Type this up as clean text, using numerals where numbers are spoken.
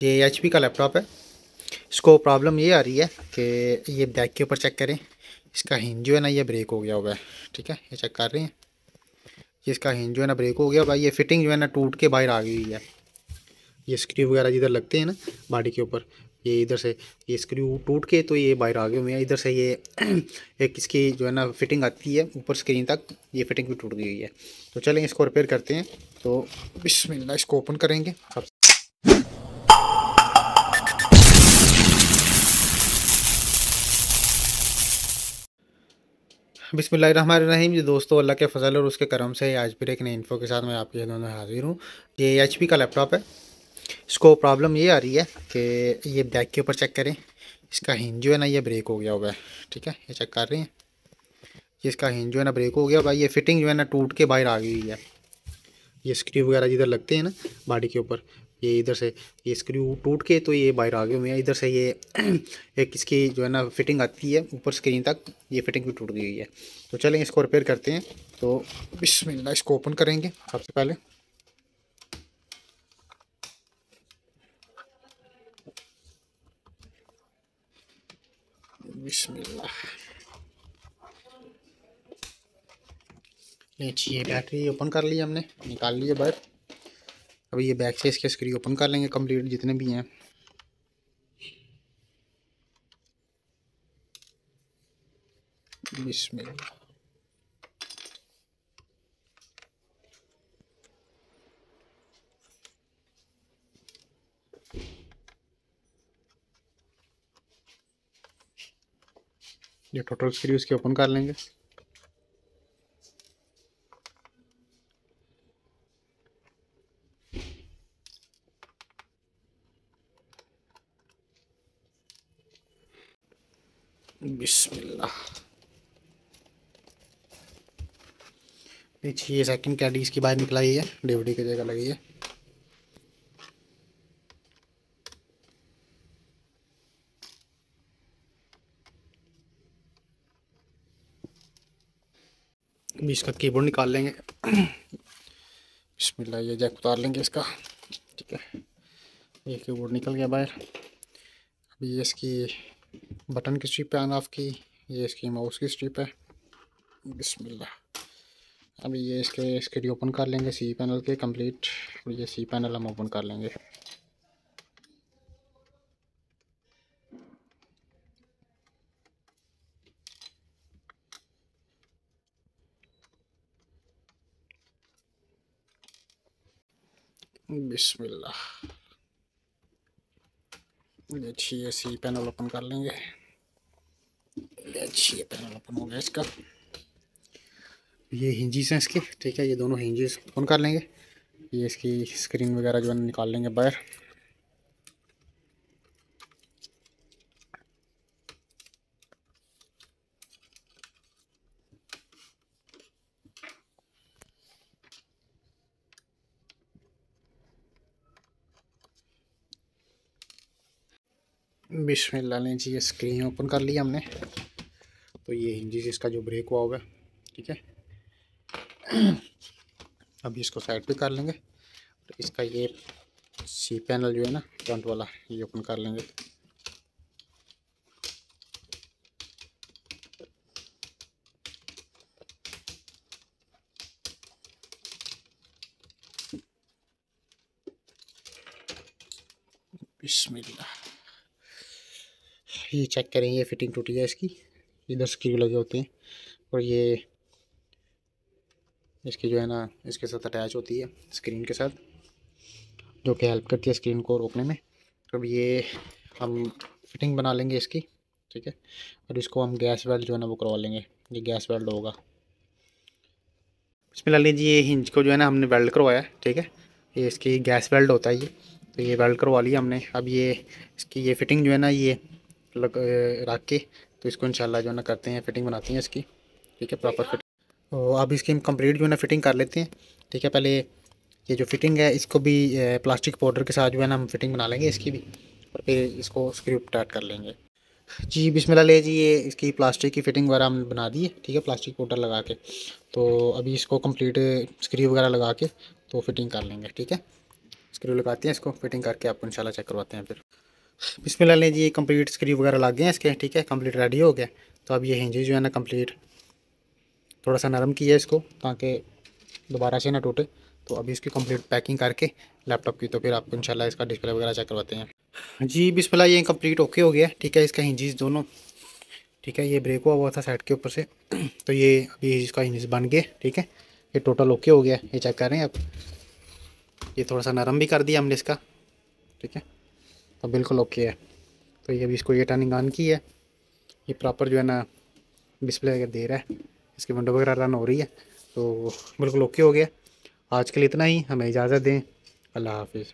ये एचपी का लैपटॉप है। इसको प्रॉब्लम ये आ रही है कि ये बैक के ऊपर चेक करें, इसका हिंज जो है ना ये ब्रेक हो गया हुआ है। ठीक है, ये चेक कर रहे हैं, ये इसका हिंज जो है ना ब्रेक हो गया भाई। ये फिटिंग जो है ना टूट के बाहर आ गई हुई है। ये स्क्रू वगैरह जिधर लगते हैं ना बॉडी के ऊपर, ये इधर से ये स्क्रू टूट के तो ये बाहर आ गए हुए हैं। इधर से ये एक इसकी जो है ना फिटिंग आती है ऊपर स्क्रीन तक, ये फिटिंग भी टूट गई हुई है। तो चलें इसको रिपेयर करते हैं। तो बिस्मिल्लाह इसको ओपन करेंगे। बिस्मिल्लाहिर्रहमानिर्रहीम जी दोस्तों, अल्लाह के फ़ज़ल और उसके करम से आज फिर एक नई इन्फो के साथ मैं आपके सामने हाज़िर हूँ। ये एचपी का लैपटॉप है। इसको प्रॉब्लम ये आ रही है कि ये बैक के ऊपर चेक करें, इसका हिंज जो है ना ये ब्रेक हो गया हुआ है। ठीक है, ये चेक कर रहे हैं, ये इसका हिंज जो है ना ब्रेक हो गया भाई। ये फिटिंग जो है ना टूट के बाहर आ गई हुई है। ये स्क्रू वगैरह जिधर लगते हैं ना बॉडी के ऊपर, ये इधर से ये स्क्रू टूट के तो ये बाहर आ गए हुए हैं। इधर से ये एक इसकी जो है ना फिटिंग आती है ऊपर स्क्रीन तक, ये फिटिंग भी टूट गई हुई है। तो चलें इसको रिपेयर करते हैं। तो बिस्मिल्लाह इसको ओपन करेंगे सबसे पहले। बिस्मिल्लाह, ये बैटरी ओपन कर ली हमने, निकाल लिए बाहर। अभी ये बैक से इसके स्क्रू ओपन कर लेंगे कंप्लीट जितने भी हैं। बिस्मिल्लाह, ये टोटल स्क्रू इसके ओपन कर लेंगे। बिस्मिल्लाह, पीछे ये सेकंड कैडी इसकी बाहर निकलाई है, डीवीडी की जगह लगी है। अभी इसका कीबोर्ड निकाल लेंगे। बिस्मिल्लाह, ये जैक उतार लेंगे इसका। ठीक है, ये कीबोर्ड निकल गया बाहर। अभी ये इसकी बटन की स्ट्रिप है ऑन ऑफ की, ये इसकी माउस की स्ट्रिप है। बिस्मिल्लाह, अभी ये इसके ओपन कर लेंगे सी पैनल के कंप्लीट। ये सी पैनल हम ओपन कर लेंगे। बिस्मिल्लाह, ये अच्छी ये सी पैनल ओपन कर लेंगे। ये अच्छी पैनल ओपन हो गया इसका। ये हिंजीस हैं इसके। ठीक है, ये दोनों हिंजीस ओपन कर लेंगे। ये इसकी स्क्रीन वगैरह जो है निकाल लेंगे बाहर। बिस्मिल्लाह ने जी, ये स्क्रीन ओपन कर लिया हमने। तो ये हिंजीस इसका जो ब्रेक हुआ होगा। ठीक है, अभी इसको साइड पे कर लेंगे। तो इसका ये सी पैनल जो है ना फ्रंट वाला, ये ओपन कर लेंगे। बिस्मिल्लाह, ये चेक करें, ये फिटिंग टूटी है इसकी। इधर स्क्रू लगे होते हैं और ये इसकी जो है ना इसके साथ अटैच होती है स्क्रीन के साथ, जो कि हेल्प करती है स्क्रीन को रोकने में। तो अब ये हम फिटिंग बना लेंगे इसकी। ठीक है, और इसको हम गैस वेल्ड जो है ना वो करवा लेंगे। ये गैस वेल्ड होगा। बिस्मिल्लाह लीजिए, ये हिंज को जो है ना हमने वेल्ड करवाया। ठीक है, ये इसकी गैस वेल्ड होता है ये। तो ये वेल्ड करवा लिया हमने। अब ये इसकी ये फिटिंग जो है ना ये रख के तो इसको इंशाल्लाह जो है ना करते हैं, फिटिंग बनाते हैं इसकी। ठीक है, प्रॉपर फिटिंग। तो अब इसकी हम कंप्लीट जो है ना फिटिंग कर लेते हैं। ठीक है, पहले ये जो फिटिंग है इसको भी प्लास्टिक पाउडर के साथ जो है ना हम फिटिंग बना लेंगे इसकी भी, और फिर इसको स्क्रू टाइट कर लेंगे। जी बिस्मिल्लाह ले जी, ये इसकी प्लास्टिक की फिटिंग वगैरह हमने बना दी है। ठीक है, प्लास्टिक पाउडर लगा के। तो अभी इसको कंप्लीट स्क्रू वगैरह लगा के तो फिटिंग कर लेंगे। ठीक है, स्क्रू लगाते हैं, इसको फिटिंग करके आपको इंशाल्लाह चेक करवाते हैं फिर। बिस्मिल्लाह ने जी, ये कंप्लीट स्क्रू वगैरह लग गए हैं इसके, ठीक है, कंप्लीट रेडी हो गया। तो अब ये हिंजेस जो है ना कंप्लीट थोड़ा सा नरम किया है इसको, ताकि दोबारा से ना टूटे। तो अभी इसकी कंप्लीट पैकिंग करके लैपटॉप की, तो फिर आपको इंशाल्लाह इसका डिस्प्ले वगैरह चेक करवाते हैं जी। बिस्मिल्लाह, ये कंप्लीट ओके हो गया, ठीक है। इसका हिंजेस दोनों, ठीक है, ये ब्रेक हुआ था साइड के ऊपर से तो ये अभी इसका हिंजेस बन गए, ठीक है। ये टोटल ओके हो गया, ये चेक कर रहे हैं आप। ये थोड़ा सा नरम भी कर दिया हमने इसका, ठीक है, तो बिल्कुल ओके है। तो ये अभी इसको ये टर्निंग ऑन की है, ये प्रॉपर जो है ना डिस्प्ले दे रहा है, इसकी विंडो वगैरह रन हो रही है। तो बिल्कुल ओके हो गया। आज के लिए इतना ही, हमें इजाज़त दें। अल्लाह हाफिज़।